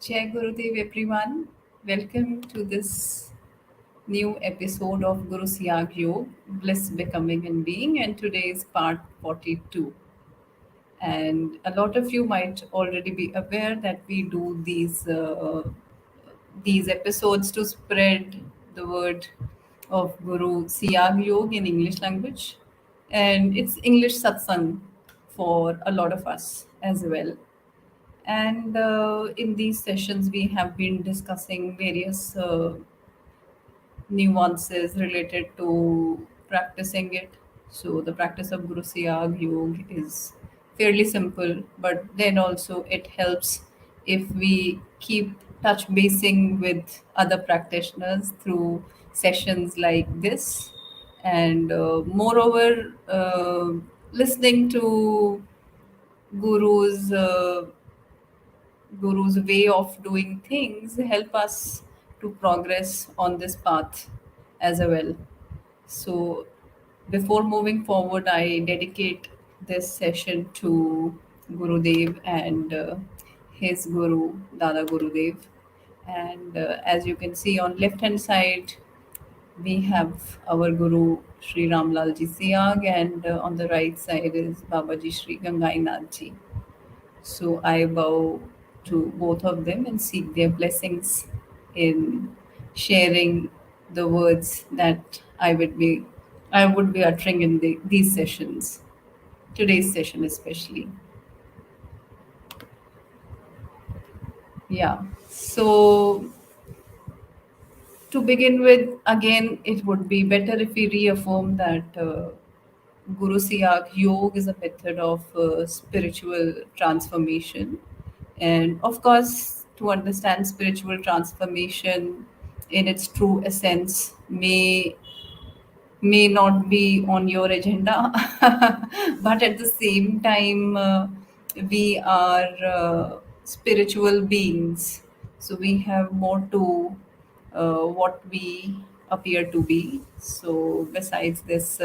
Jai Gurudev, everyone. Welcome to this new episode of Guru Siyag Yoga, Bliss Becoming and Being, and today is part 42. And a lot of you might already be aware that we do these episodes to spread the word of Guru Siyag Yoga in English language, and it's English satsang for a lot of us as well. And in these sessions, we have been discussing various nuances related to practicing it. So, the practice of Guru Siyag Yoga is fairly simple, but then also it helps if we keep touch basing with other practitioners through sessions like this. And moreover, listening to gurus guru's way of doing things help us to progress on this path as well. So before moving forward, I dedicate this session to Gurudev and his guru Dada Gurudev. And as you can see on left hand side, we have our guru Sri Ramlal Ji Siyag, and on the right side is Babaji Sri Gangai Nath Ji. So I bow to both of them and seek their blessings in sharing the words that I would be uttering in these sessions. Today's session especially. Yeah. So to begin with, again, it would be better if we reaffirm that Guru Siyak Yoga is a method of spiritual transformation. And of course, to understand spiritual transformation in its true essence may not be on your agenda, but at the same time, we are spiritual beings, so we have more to what we appear to be. So, besides this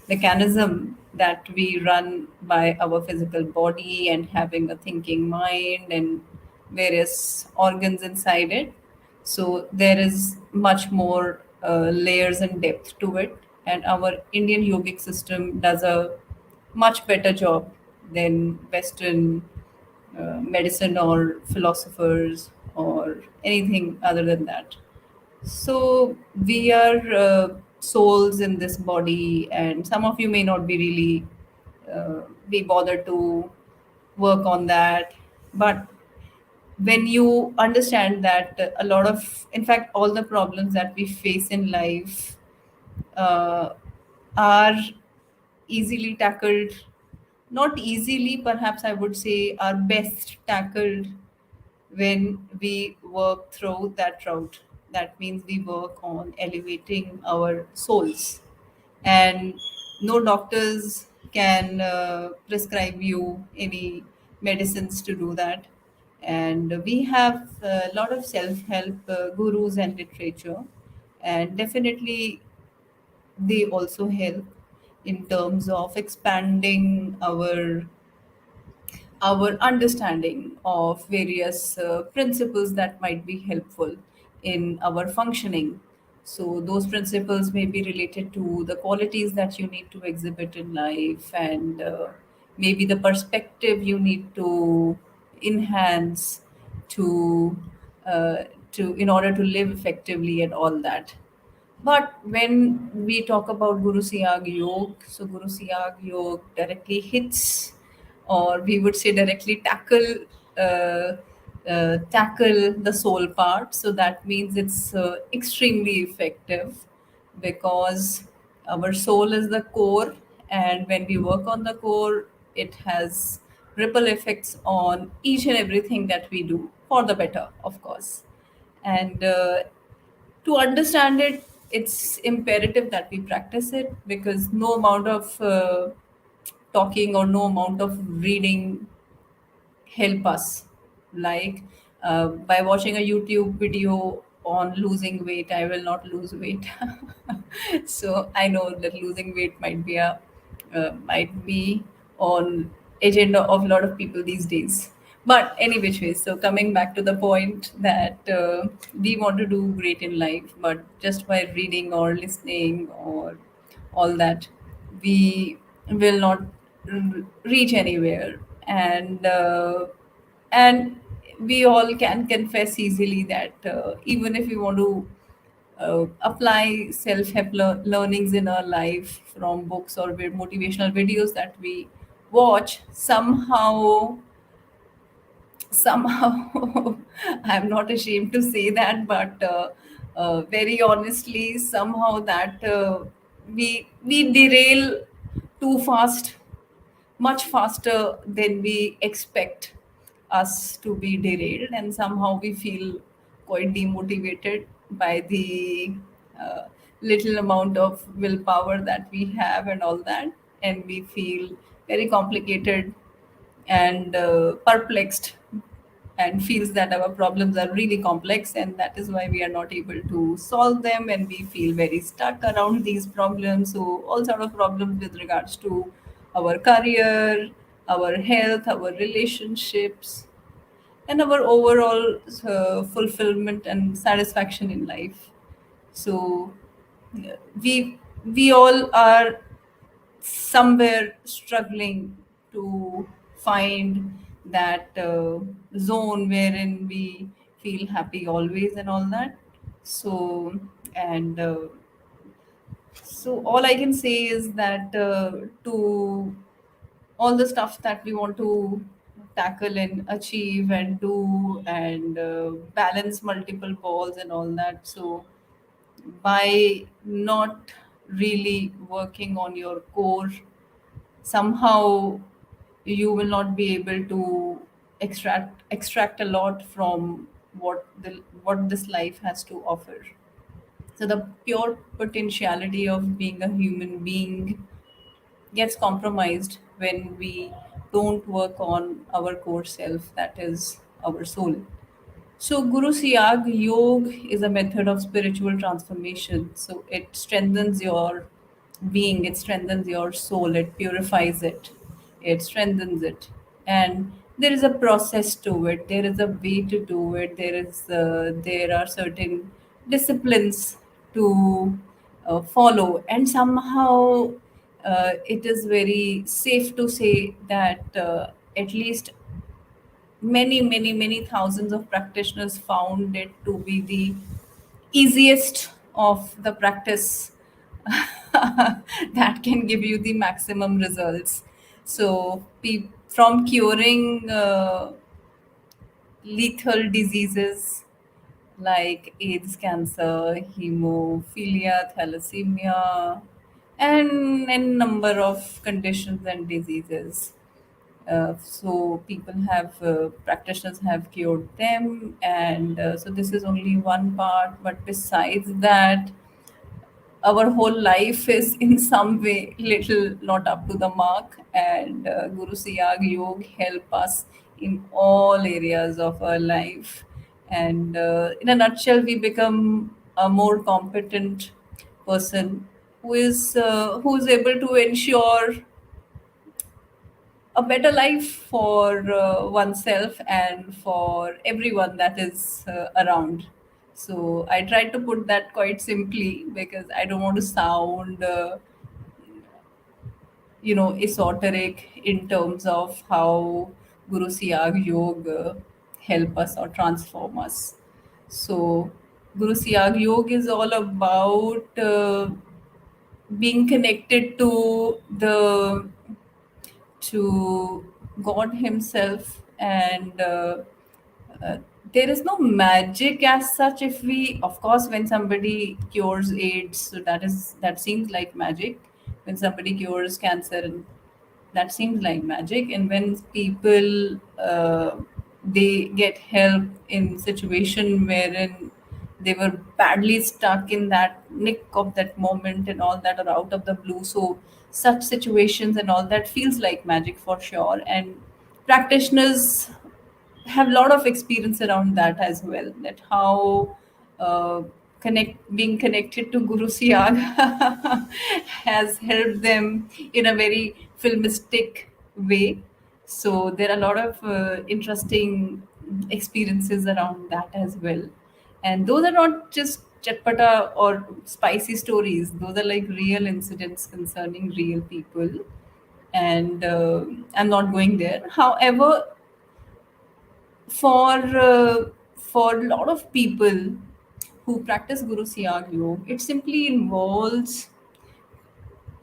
mechanism that we run by our physical body and having a thinking mind and various organs inside it, so there is much more layers and depth to it, and our Indian yogic system does a much better job than Western medicine or philosophers or anything other than that. So we are souls in this body, and some of you may not be really be bothered to work on that, but when you understand that a lot of, in fact, all the problems that we face in life uh, are easily tackled, not easily, perhaps I would say, are best tackled when we work through that route. That means we work on elevating our souls, and no doctors can prescribe you any medicines to do that. And we have a lot of self-help gurus and literature, and definitely they also help in terms of expanding our understanding of various principles that might be helpful in our functioning. So, those principles may be related to the qualities that you need to exhibit in life, and maybe the perspective you need to enhance to uh, to in order to live effectively and all that. But when we talk about Guru Siyag Yoga, so Guru Siyag Yoga directly hits, or we would say directly uh, tackle the soul part. So that means it's extremely effective because our soul is the core, and when we work on the core, it has ripple effects on each and everything that we do for the better, of course. And to understand it, it's imperative that we practice it, because no amount of talking or no amount of reading help us. Like by watching a YouTube video on losing weight, I will not lose weight. So I know that losing weight might be on agenda of a lot of people these days. But any which way, so coming back to the point that we want to do great in life, but just by reading or listening or all that, we will not reach anywhere. And we all can confess easily that even if we want to apply self-help learnings in our life from books or motivational videos that we watch, somehow I'm not ashamed to say that, but very honestly, somehow that we derail too fast, much faster than we expect us to be derailed, and somehow we feel quite demotivated by the uh, little amount of willpower that we have and all that, and we feel very complicated and perplexed, and feels that our problems are really complex, and that is why we are not able to solve them, and we feel very stuck around these problems. So all sort of problems with regards to our career, our health, our relationships, and our overall fulfillment and satisfaction in life. So we all are somewhere struggling to find that zone wherein we feel happy always and all that. So, and so all I can say is that to all the stuff that we want to tackle and achieve and do and balance multiple balls and all that. So by not really working on your core, somehow you will not be able to extract a lot from what this life has to offer. So the pure potentiality of being a human being gets compromised when we don't work on our core self, that is our soul. So, Guru Siyag Yoga is a method of spiritual transformation. So, it strengthens your being, it strengthens your soul, it purifies it, it strengthens it. And there is a process to it, there is a way to do it, there are certain disciplines to follow, and somehow it is very safe to say that at least many thousands of practitioners found it to be the easiest of the practice that can give you the maximum results. So from curing lethal diseases like AIDS, cancer, hemophilia, thalassemia, and a number of conditions and diseases. So people have practitioners have cured them, and so this is only one part. But besides that, our whole life is in some way little not up to the mark, and Guru Siyag Yoga help us in all areas of our life. And in a nutshell, we become a more competent person who is able to ensure a better life for oneself and for everyone that is around. So I tried to put that quite simply because I don't want to sound, esoteric in terms of how Guru Siyag Yoga help us or transform us. So Guru Siyag Yoga is all about being connected to God Himself, and uh, there is no magic as such. If we, of course, when somebody cures AIDS, so that seems like magic. When somebody cures cancer, that seems like magic. And when people they get help in situation wherein they were badly stuck in that nick of that moment and all that, or out of the blue, so such situations and all that feels like magic for sure. And practitioners have a lot of experience around that as well, that how uh, connect being connected to Guru Siyag has helped them in a very filmistic way. So there are a lot of interesting experiences around that as well. And those are not just chatpata or spicy stories. Those are like real incidents concerning real people. And I'm not going there. However, for a lot of people who practice Guru Siyag Yoga, it simply involves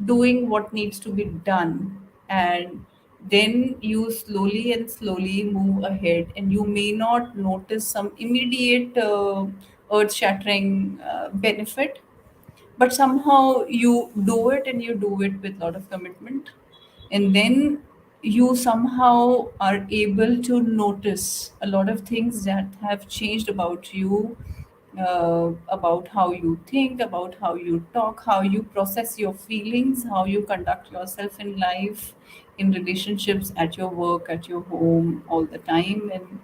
doing what needs to be done, and then you slowly and slowly move ahead, and you may not notice some immediate earth shattering benefit, but somehow you do it, and you do it with a lot of commitment, and then you somehow are able to notice a lot of things that have changed about you, about how you think, about how you talk, how you process your feelings, how you conduct yourself in life, in relationships, at your work, at your home, all the time. And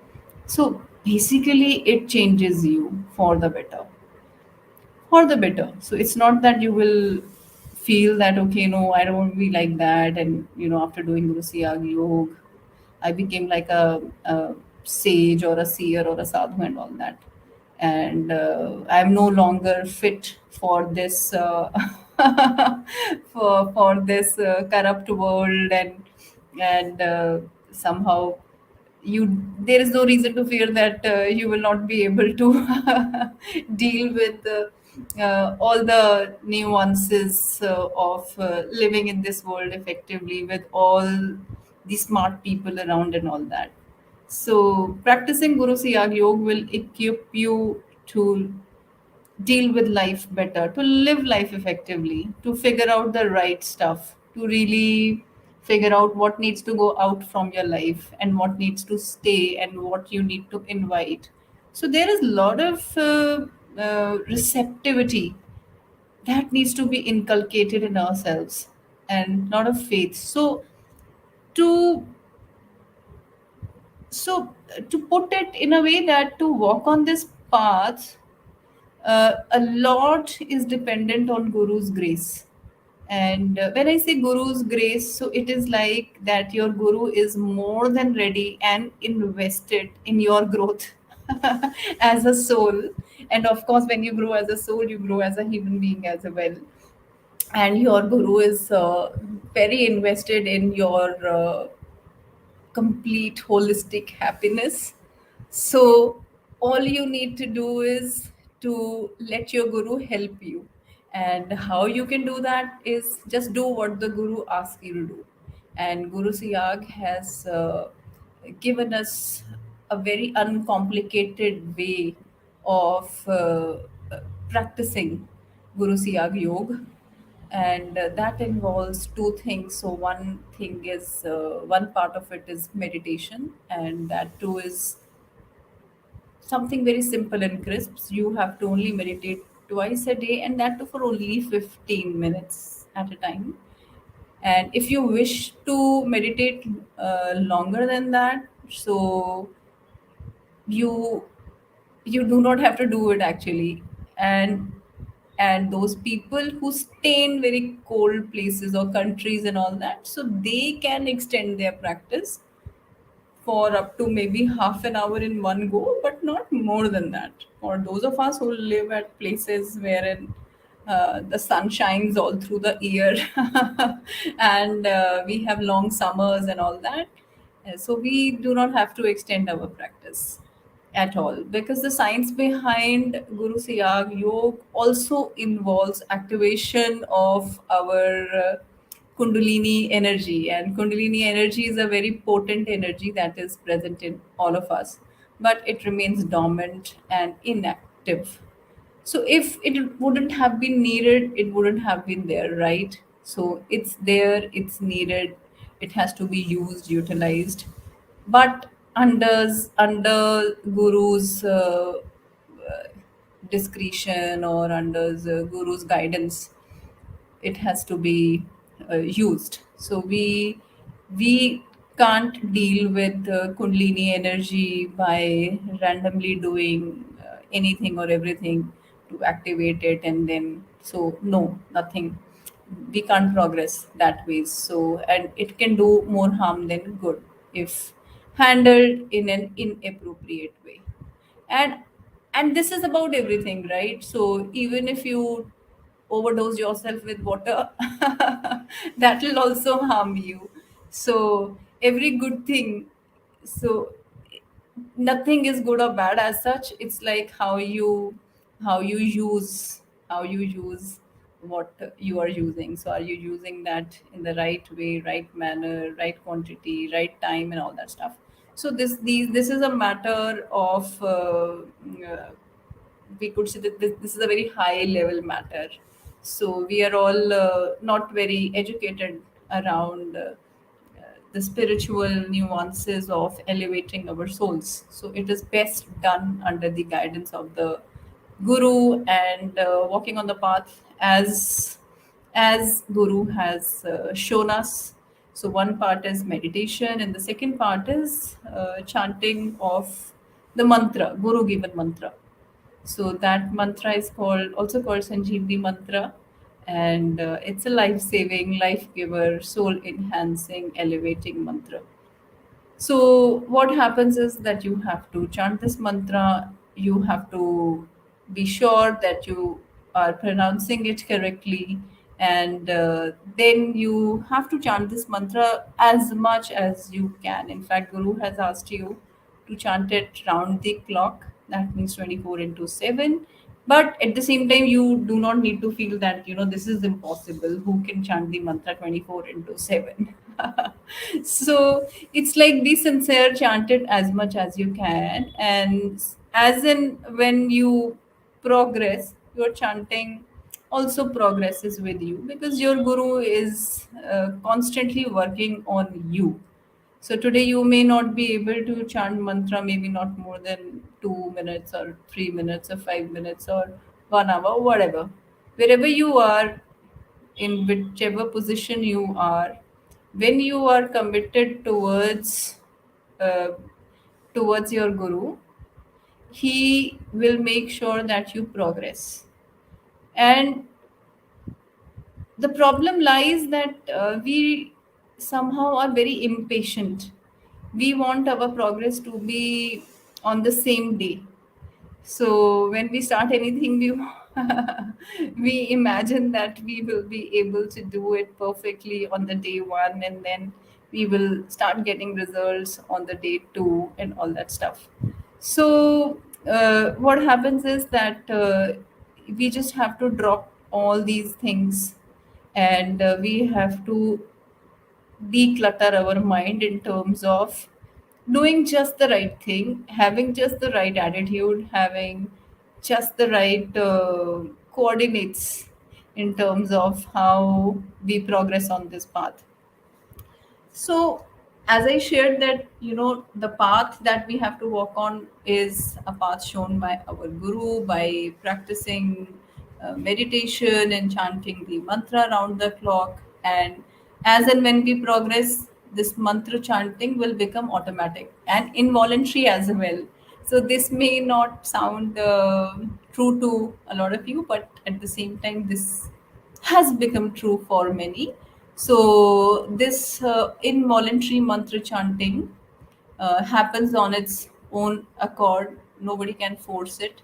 so basically it changes you for the better. So it's not that you will feel that, okay, no, I don't want to be like that. And, after doing Guru Siyag Yoga, I became like a sage or a seer or a sadhu and all that. And I'm no longer fit for this for this corrupt world, and somehow you there is no reason to fear that you will not be able to deal with all the nuances of living in this world effectively with all the smart people around and all that. So practicing Guru Siyag Yoga will equip you to deal with life better, to live life effectively, to figure out the right stuff, to really figure out what needs to go out from your life and what needs to stay and what you need to invite. So there is a lot of receptivity that needs to be inculcated in ourselves, and lot of faith. To to put it in a way, that to walk on this path, a lot is dependent on Guru's grace. And when I say Guru's grace, so it is like that your Guru is more than ready and invested in your growth as a soul. And of course, when you grow as a soul, you grow as a human being as well. And your Guru is very invested in your complete holistic happiness. So all you need to do is to let your Guru help you. And how you can do that is just do what the Guru asks you to do. And Guru Siyag has given us a very uncomplicated way of practicing Guru Siyag Yoga, and that involves two things. So one part of it is meditation, and that too is something very simple and crisp. You have to only meditate twice a day, and that too for only 15 minutes at a time. And if you wish to meditate longer than that, so you you do not have to do it actually. And those people who stay in very cold places or countries and all that, so they can extend their practice for up to maybe half an hour in one go, but not more than that. For those of us who live at places wherein the sun shines all through the year, and we have long summers and all that, so we do not have to extend our practice at all, because the science behind Guru Siyag Yoga also involves activation of our Kundalini energy. And Kundalini energy is a very potent energy that is present in all of us, but it remains dormant and inactive. So if it wouldn't have been needed, it wouldn't have been there, right? So it's there, it's needed, it has to be used, utilized, but under Guru's discretion, or under the Guru's guidance, it has to be used. So we can't deal with Kundalini energy by randomly doing anything or everything to activate it, and then so no, nothing. We can't progress that way. So, and it can do more harm than good. if handled in an inappropriate way. And and this is about everything, right? So even if you overdose yourself with water, that will also harm you. So every good thing, so nothing is good or bad as such. It's like how you use what you are using. So are you using that in the right way, right manner, right quantity, right time, and all that stuff. So this is a matter of we could say that this is a very high level matter. So we are all not very educated around the spiritual nuances of elevating our souls. So it is best done under the guidance of the guru, and walking on the path as guru has shown us. So one part is meditation, and the second part is chanting of the mantra, guru given mantra. So that mantra is called Sanjeevni mantra, and it's a life-saving, life-giver, soul-enhancing, elevating mantra. So what happens is that you have to chant this mantra. You have to be sure that you are pronouncing it correctly, and then you have to chant this mantra as much as you can. In fact, Guru has asked you to chant it round the clock. That means 24 into 7. But at the same time, you do not need to feel that, this is impossible. Who can chant the mantra 24 into 7? So it's like be sincere, chant it as much as you can. And as in when you progress, your chanting also progresses with you, because your guru is constantly working on you. So today you may not be able to chant mantra, maybe not more than 2 minutes or 3 minutes or 5 minutes or 1 hour, whatever. Wherever you are, in whichever position you are, when you are committed uh, towards your guru, he will make sure that you progress. And the problem lies that we somehow are very impatient. We want our progress to be on the same day. So when we start anything new, we imagine that we will be able to do it perfectly on the day one, and then we will start getting results on the day two, and all that stuff. So what happens is that we just have to drop all these things, and we have to declutter our mind in terms of doing just the right thing, having just the right attitude, having just the right coordinates in terms of how we progress on this path. So, as I shared that, the path that we have to walk on is a path shown by our guru by practicing meditation and chanting the mantra around the clock. And as and when we progress, this mantra chanting will become automatic and involuntary as well. So, this may not sound true to a lot of you, but at the same time, this has become true for many. So, this involuntary mantra chanting happens on its own accord. Nobody can force it.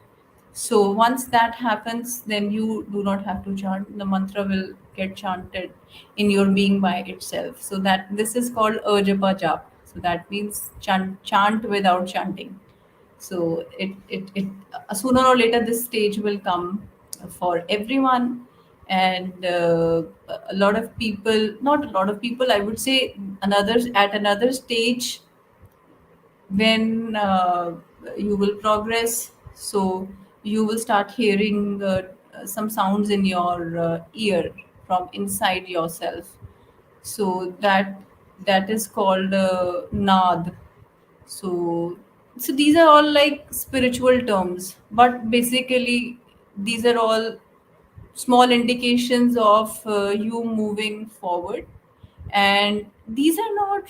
So, once that happens, then you do not have to chant. The mantra will get chanted in your being by itself. So, that this is called Ajapa Jap. So, that means chant without chanting. So it sooner or later this stage will come for everyone. And a lot of people, not a lot of people, I would say, another at another stage, when you will progress, so you will start hearing some sounds in your ear from inside yourself. So that is called nad. So these are all like spiritual terms, but basically these are all small indications of you moving forward. And these are not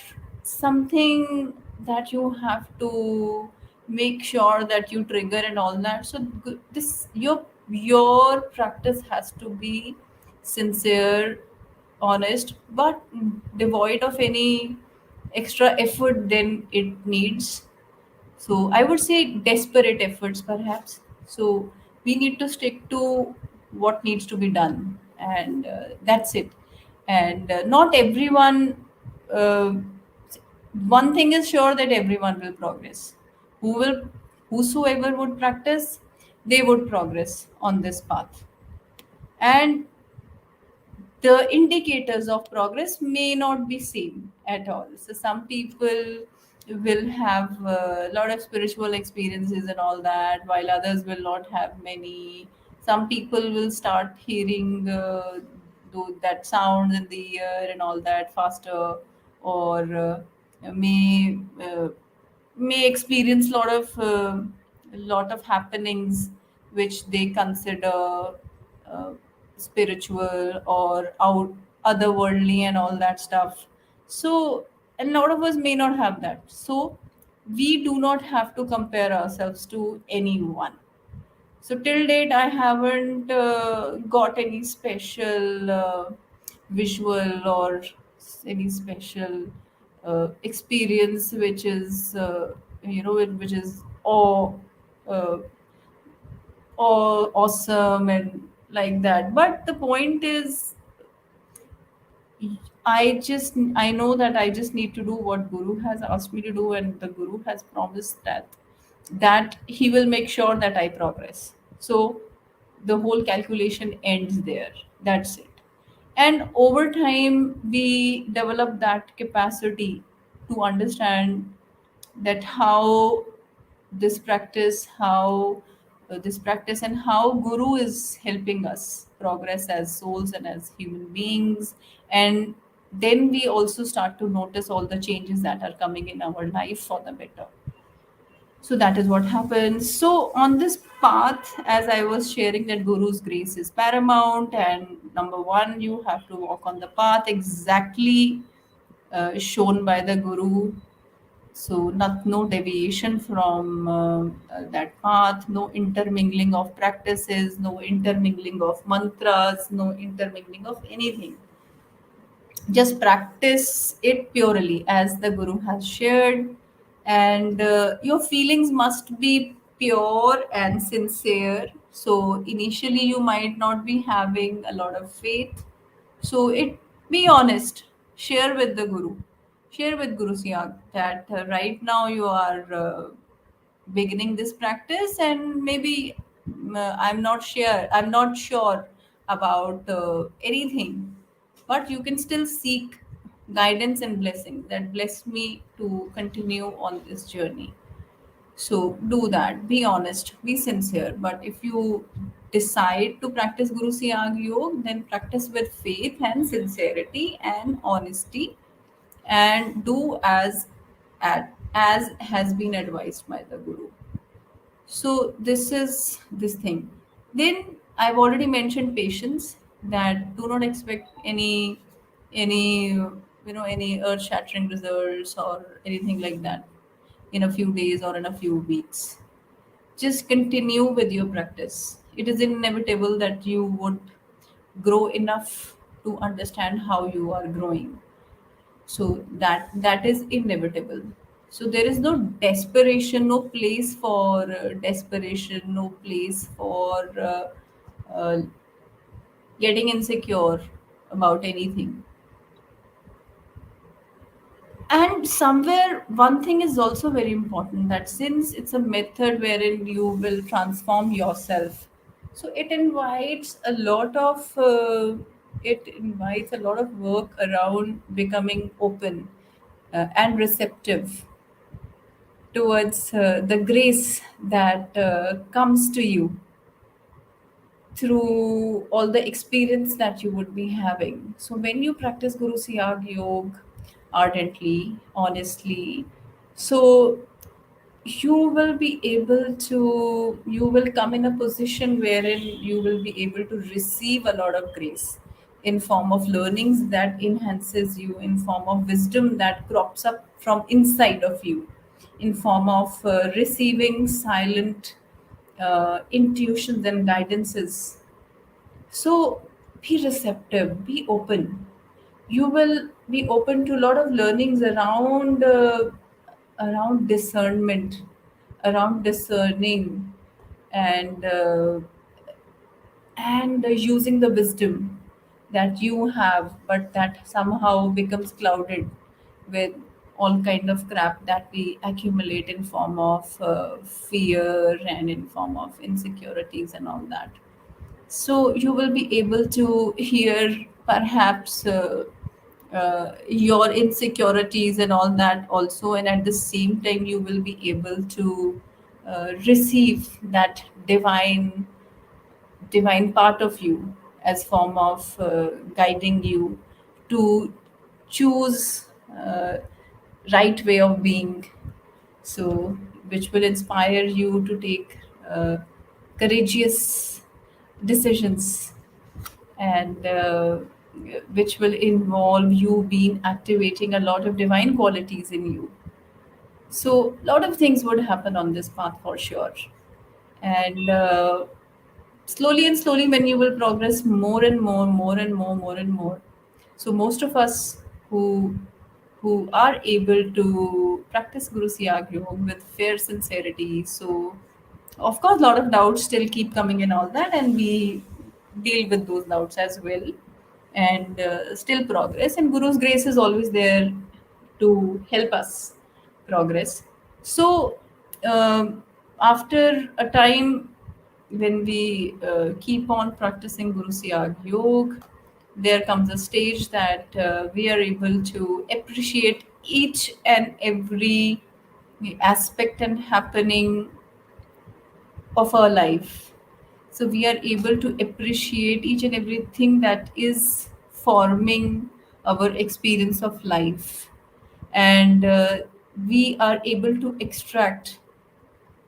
something that you have to make sure that you trigger and all that. So this your practice has to be sincere, honest, but devoid of extra effort than it needs. So I would say desperate efforts, perhaps. So we need to stick to what needs to be done, and that's it. And not everyone. Uh, One thing is sure, that everyone will progress. Whosoever would practice, they would progress on this path. And the indicators of progress may not be same at all. So some people will have a lot of spiritual experiences and all that, while others will not have many. Some people will start hearing that sounds in the ear and all that faster, or may may experience lot of happenings which they consider uh, spiritual or out otherworldly and all that stuff. So a lot of us may not have that. So we do not have to compare ourselves to anyone. So till date, I haven't got any special visual or any special experience, which is which is uh, awesome and like that. But the point is, I know that I just need to do what Guru has asked me to do, and the Guru has promised that he will make sure that I progress. So the whole calculation ends there. That's it. And over time, we develop that capacity to understand that how this practice and how Guru is helping us progress as souls and as human beings. And then we also start to notice all the changes that are coming in our life for the better. So that is what happens. So on this path, as I was sharing, that Guru's grace is paramount, and number one, you have to walk on the path exactly shown by the Guru. So not no deviation from that path, no intermingling of practices, no intermingling of mantras, no intermingling of anything. Just practice it purely as the Guru has shared, and your feelings must be pure and sincere. So initially you might not be having a lot of faith, so it be honest. Share with the Guru, share with Guru Siyag that right now you are beginning this practice, and maybe I'm not sure about anything, but you can still seek guidance and blessing that bless me to continue on this journey. So do that, be honest, be sincere. But if you decide to practice Guru Siyag Yoga, then practice with faith and sincerity and honesty, and do as has been advised by the Guru. So this is this thing. Then I've already mentioned patience, that do not expect any any earth shattering results or anything like that in a few days or in a few weeks. Just continue with your practice. It is inevitable that you would grow enough to understand how you are growing. So that is inevitable. So there is no desperation, no place for desperation, no place for uh, getting insecure about anything. And somewhere one thing is also very important, that since it's a method wherein you will transform yourself, so it invites a lot of work around becoming open and receptive towards the grace that comes to you through all the experience that you would be having. So when you practice Guru Siyag Yoga ardently, honestly, so you will come in a position wherein you will be able to receive a lot of grace in form of learnings that enhances you, in form of wisdom that crops up from inside of you, in form of receiving silent intuitions and guidances. So be receptive, be open, you will be open to a lot of learnings around discernment, around discerning, and using the wisdom that you have, but that somehow becomes clouded with all kind of crap that we accumulate in form of fear and in form of insecurities and all that. So you will be able to hear perhaps your insecurities and all that also, and at the same time you will be able to receive that divine part of you as form of guiding you to choose right way of being, so which will inspire you to take courageous decisions, and which will involve you being activating a lot of divine qualities in you. So a lot of things would happen on this path for sure. And slowly and slowly, when you will progress more and more, more and more, more and more. So most of us who are able to practice Guru Siyag Yoga with fair sincerity. So of course, a lot of doubts still keep coming in all that, and we deal with those doubts as well, and still progress. And Guru's grace is always there to help us progress. So after a time when we keep on practicing Guru Siyag Yoga, there comes a stage that we are able to appreciate each and every aspect and happening of our life. So we are able to appreciate each and everything that is forming our experience of life. And we are able to extract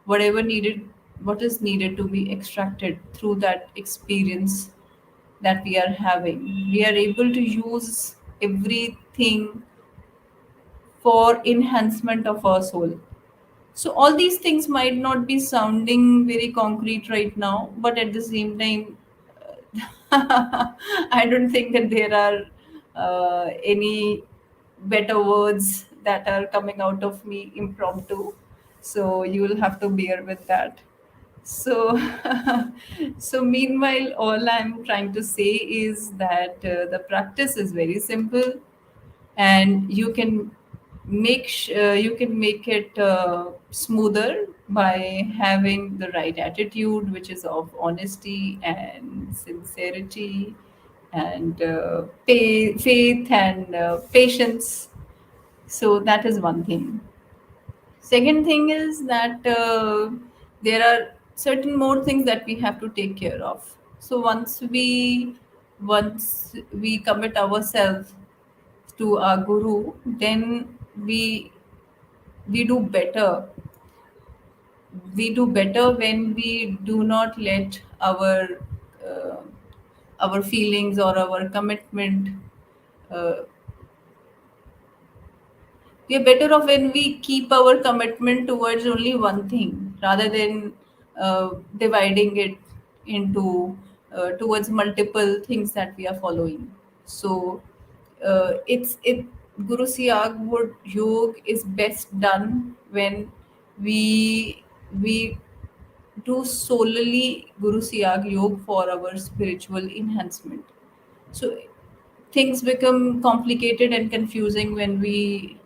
whatever needed, what is needed to be extracted through that experience that we are having. We are able to use everything for enhancement of our soul. So all these things might not be sounding very concrete right now, but at the same time, I don't think that there are any better words that are coming out of me impromptu. So you will have to bear with that. So, so meanwhile, all I'm trying to say is that the practice is very simple, and you can make it smoother by having the right attitude, which is of honesty and sincerity, and faith and patience. So that is one thing. Second thing is that there are certain more things that we have to take care of. So once we commit ourselves to our guru, then we we do better. We do better when we do not let uh, our feelings or our commitment. Uh, we are better off when we keep our commitment towards only one thing rather than dividing it into towards multiple things that we are following. So it's it Guru Siyag would Yog is best done when we we do solely Guru Siyag Yoga for our spiritual enhancement. So things become complicated and confusing when we,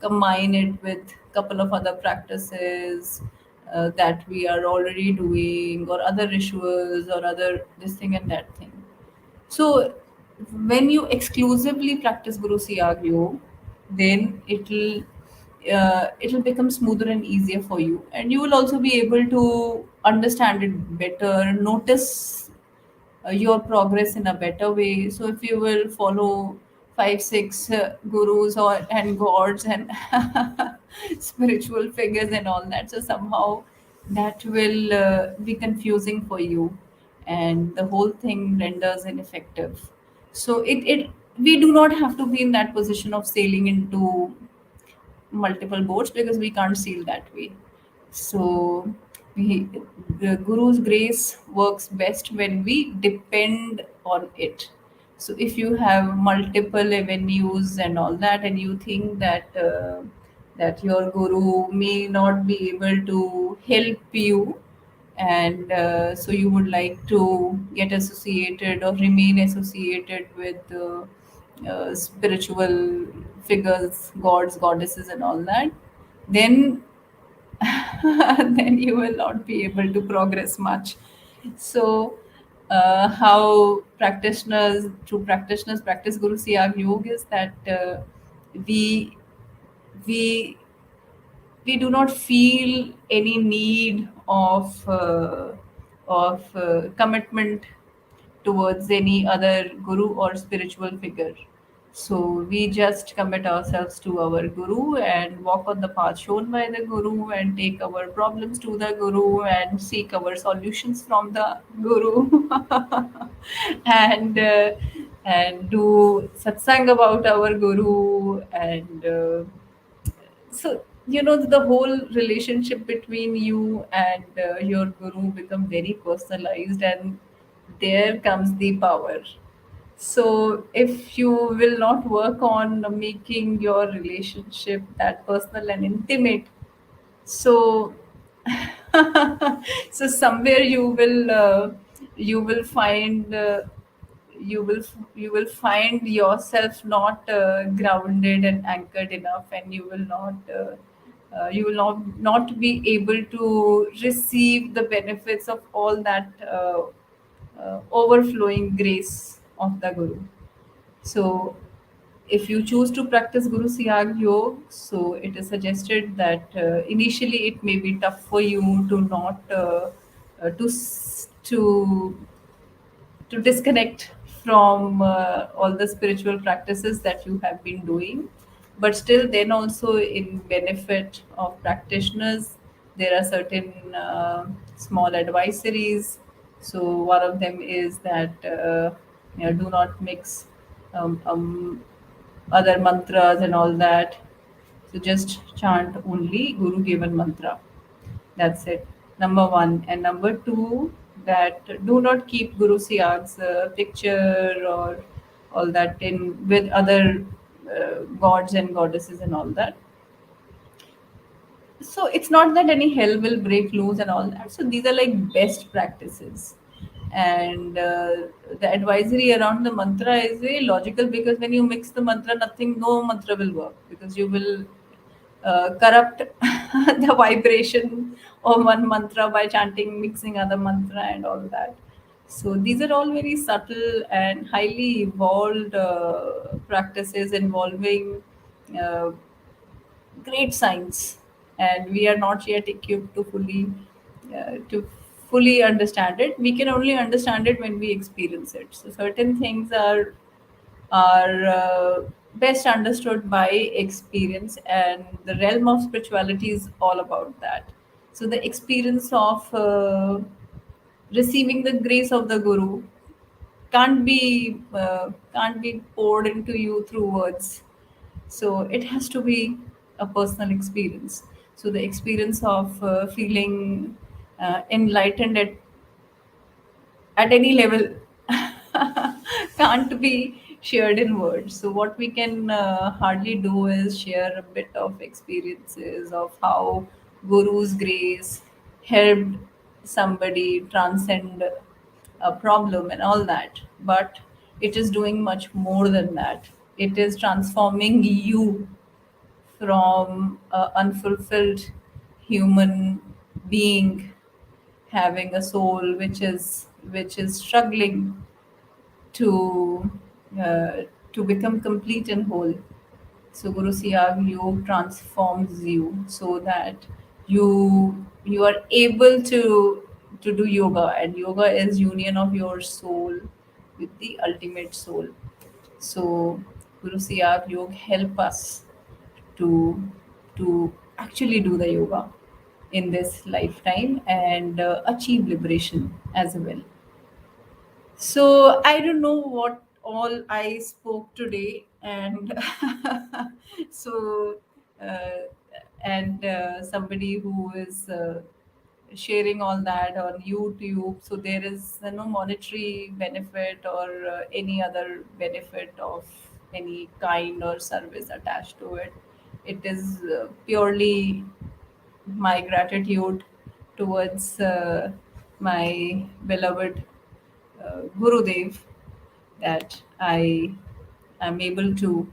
combine it with couple of other practices that we are already doing, or other rituals, or other this thing and that thing. So when you exclusively practice Guru Siyag Yoga, then it'll become smoother and easier for you, and you will also be able to understand it better, notice your progress in a better way. So if you will follow five, six gurus or and gods and spiritual figures and all that, so somehow that will be confusing for you, and the whole thing renders ineffective. So it we do not have to be in that position of sailing into multiple boats, because we can't sail that way. So the Guru's grace works best when we depend on it. So if you have multiple avenues and all that, and you think that that your guru may not be able to help you, and so you would like to get associated or remain associated with spiritual figures, gods, goddesses, and all that, then then you will not be able to progress much. So, how true practitioners practice Guru Siyag Yoga is that we we we do not feel any need of commitment towards any other guru or spiritual figure. So we just commit ourselves to our guru and walk on the path shown by the guru and take our problems to the guru and seek our solutions from the guru and do satsang about our guru and so the whole relationship between you and your guru become very personalized, and there comes the power. So if you will not work on making your relationship that personal and intimate, so so somewhere you will find you will find yourself not grounded and anchored enough, and you will not be able to receive the benefits of all that overflowing grace of the guru. So if you choose to practice Guru Siyag Yoga, so it is suggested that initially it may be tough for you to not to disconnect from all the spiritual practices that you have been doing, but still then also in benefit of practitioners there are certain small advisories. So one of them is that do not mix other mantras and all that. So just chant only Guru given mantra. That's it. Number one. And number two, that do not keep Guru Siyag's picture or all that in with other gods and goddesses and all that. So it's not that any hell will break loose and all that. So these are like best practices. And the advisory around the mantra is very logical, because when you mix the mantra, no mantra will work, because you will corrupt the vibration of one mantra by chanting, mixing other mantra, and all that. So these are all very subtle and highly evolved practices involving uh, great science, and we are not yet equipped to fully understand it. We can only understand it when we experience it. So certain things are best understood by experience, and the realm of spirituality is all about that. So the experience of receiving the grace of the guru can't be poured into you through words. So it has to be a personal experience. So the experience of feeling enlightened at any level can't be shared in words. So what we can hardly do is share a bit of experiences of how Guru's grace helped somebody transcend a problem and all that. But it is doing much more than that. It is transforming you from an unfulfilled human being having a soul which is struggling to uh, to become complete and whole. So Guru Siyag Yoga transforms you so that you are able to do yoga, and yoga is union of your soul with the ultimate soul. So Guru Siyag Yoga help us to to actually do the yoga in this lifetime and achieve liberation as well. So I don't know what all I spoke today, and so uh, and somebody who is sharing all that on YouTube. So there is no monetary benefit or any other benefit of any kind or service attached to it. It is purely my gratitude towards my beloved Gurudev that I am able to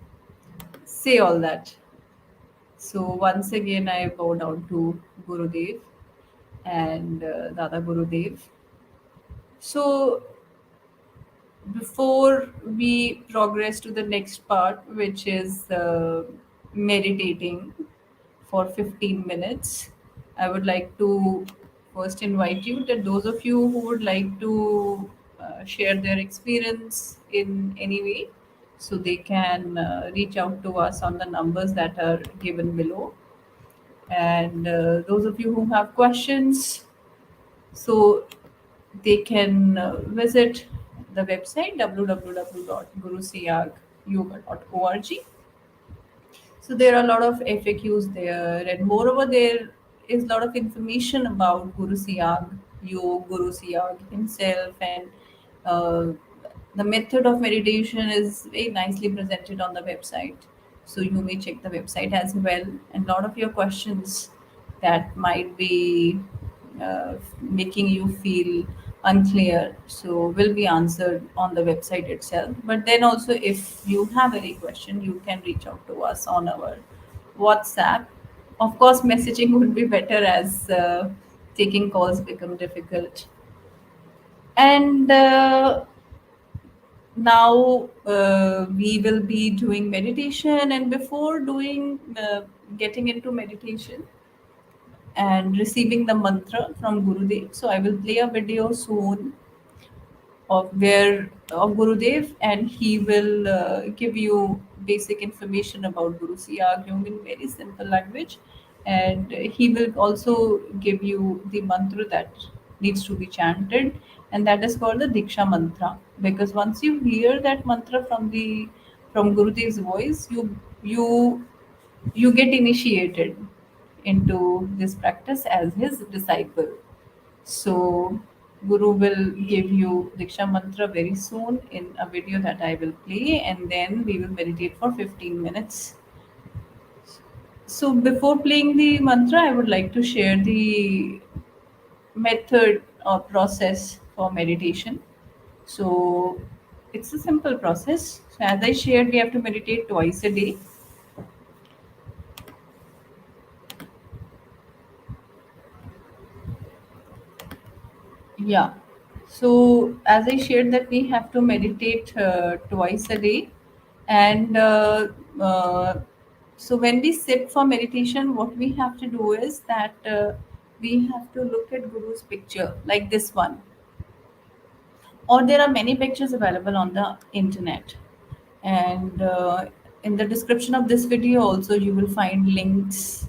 say all that. So once again, I bow down to Gurudev and Dada Gurudev. So before we progress to the next part, which is meditating for 15 minutes, I would like to first invite you that those of you who would like to share their experience in any way, so they can reach out to us on the numbers that are given below. And those of you who have questions, so they can visit the website www.gurusiyagyoga.org. So there are a lot of FAQs there, and moreover, there is a lot of information about Guru Siyag Yoga, Guru Siyag himself, and uh, the method of meditation is very nicely presented on the website. So you may check the website as well, and a lot of your questions that might be making you feel unclear, so will be answered on the website itself. But then also, if you have any question, you can reach out to us on our WhatsApp. Of course, messaging would be better as taking calls become difficult. And now we will be doing meditation, and before doing getting into meditation and receiving the mantra from Gurudev, so I will play a video soon of Gurudev, and he will give you basic information about Guru Siyag Yoga in very simple language, and he will also give you the mantra that needs to be chanted, and that is called the Diksha mantra. Because once you hear that mantra from Gurudev's voice, you get initiated into this practice as his disciple. So, Guru will give you Diksha Mantra very soon in a video that I will play, and then we will meditate for 15 minutes. So, before playing the mantra, I would like to share the method or process for meditation. So, it's a simple process. So, as I shared, we have to meditate twice a day. Yeah. So, as I shared, that we have to meditate twice a day, and uh, so when we sit for meditation, what we have to do is that we have to look at Guru's picture like this one, or there are many pictures available on the internet. And in the description of this video also you will find links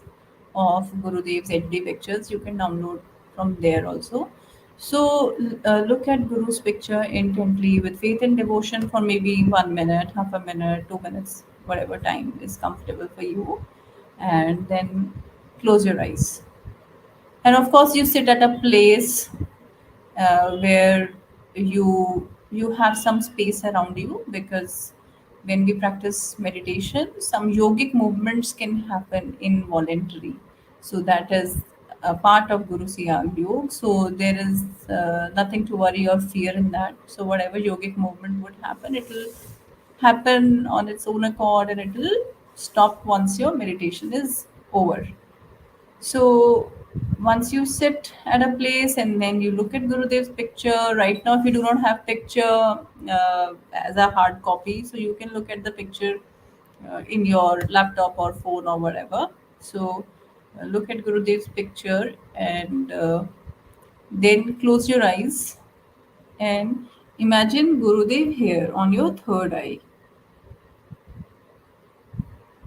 of Gurudev's HD pictures. You can download from there also. So look at Guru's picture intently with faith and devotion for maybe 1 minute, half a minute, 2 minutes, whatever time is comfortable for you, and then close your eyes. And of course you sit at a place where you have some space around you, because when we practice meditation, some yogic movements can happen involuntary. So that is a part of Guru Siyag Yoga. So there is nothing to worry or fear in that. So whatever yogic movement would happen, it will happen on its own accord, and it will stop once your meditation is over. So once you sit at a place and then you look at Gurudev's picture, right now if you do not have picture as a hard copy, so you can look at the picture in your laptop or phone or whatever. So look at Gurudev's picture, and then close your eyes and imagine Gurudev here on your third eye.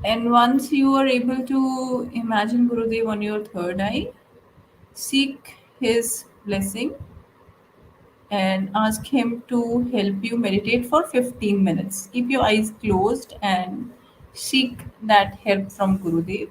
And once you are able to imagine Gurudev on your third eye, seek his blessing and ask him to help you meditate for 15 minutes. Keep your eyes closed and seek that help from Gurudev.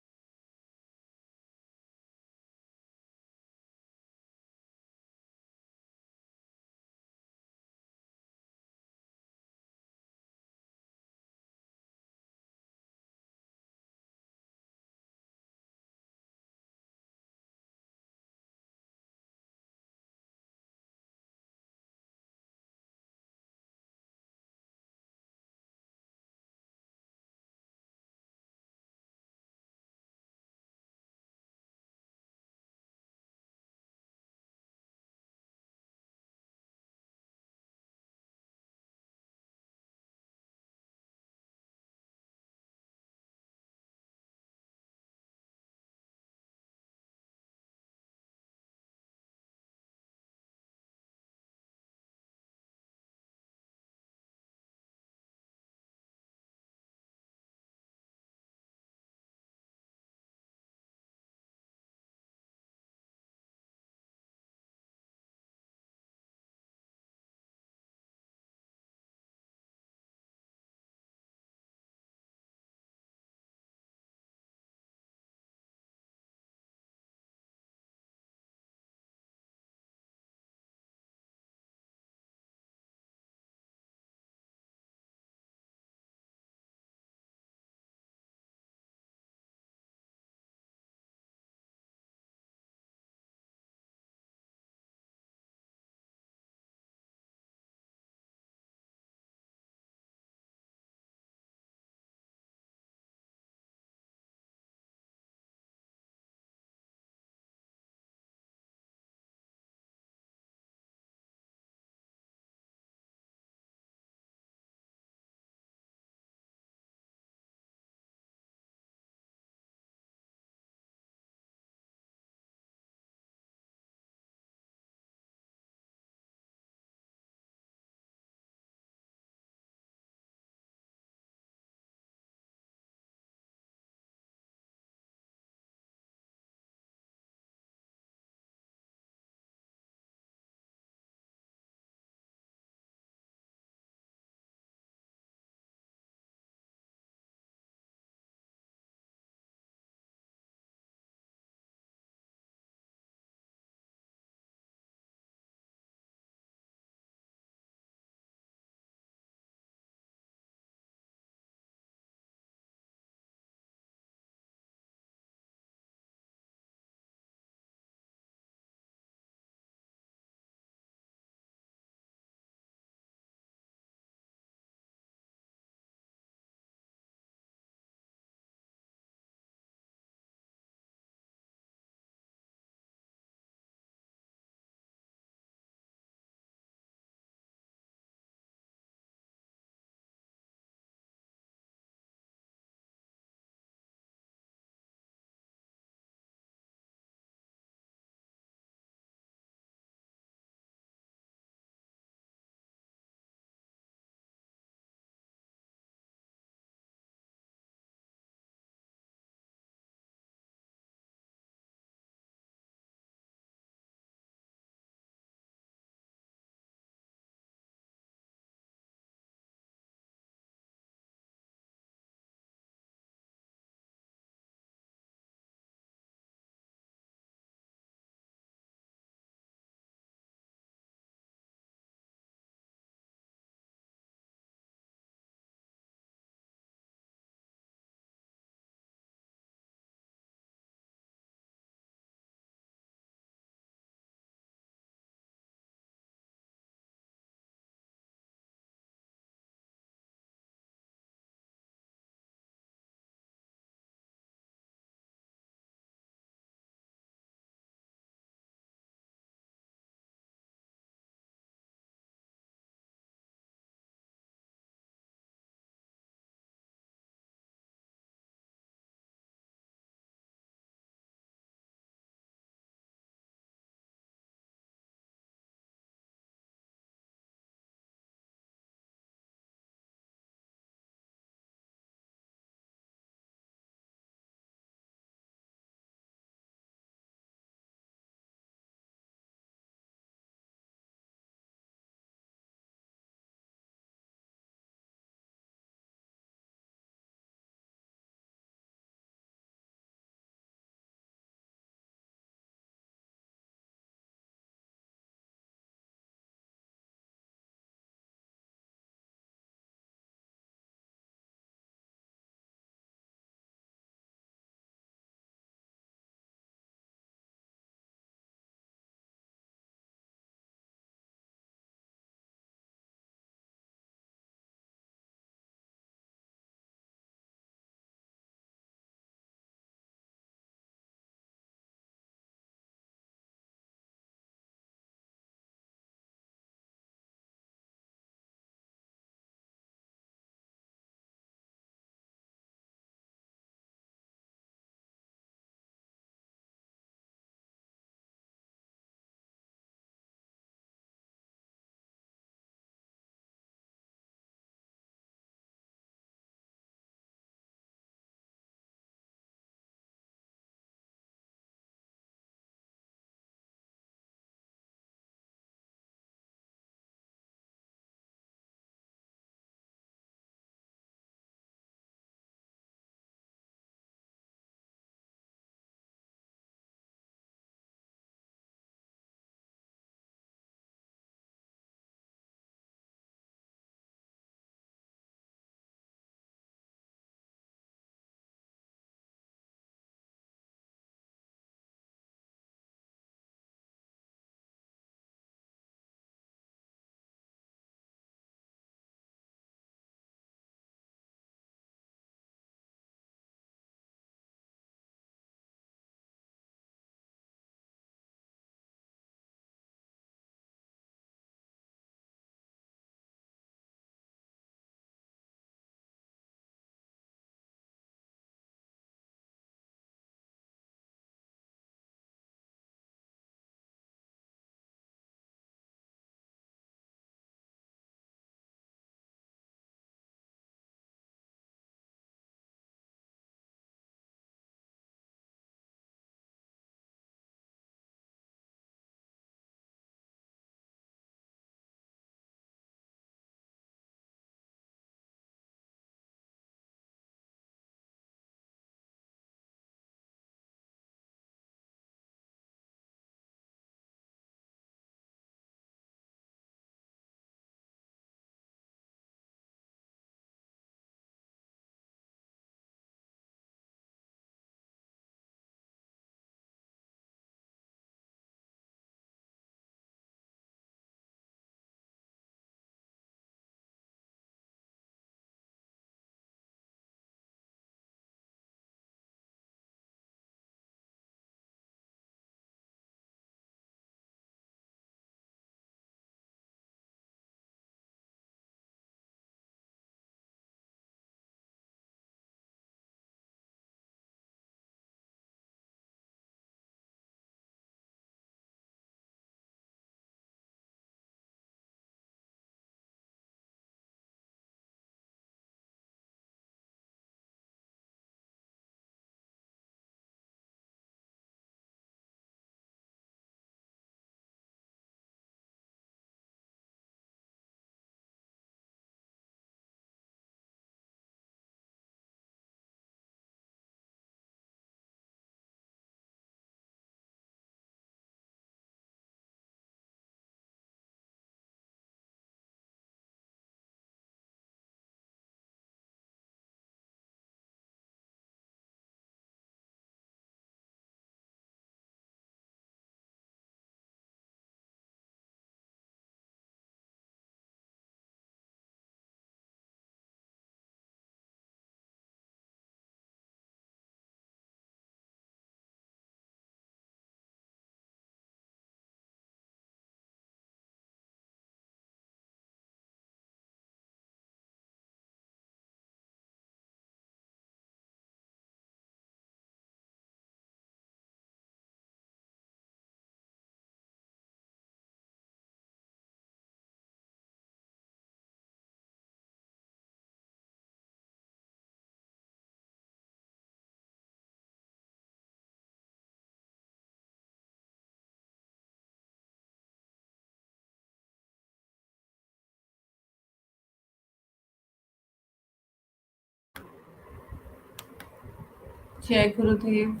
Jai Gurudev,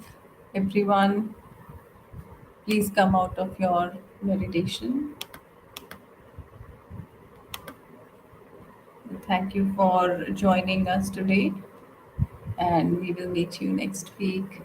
everyone. Please come out of your meditation. Thank you for joining us today, and we will meet you next week.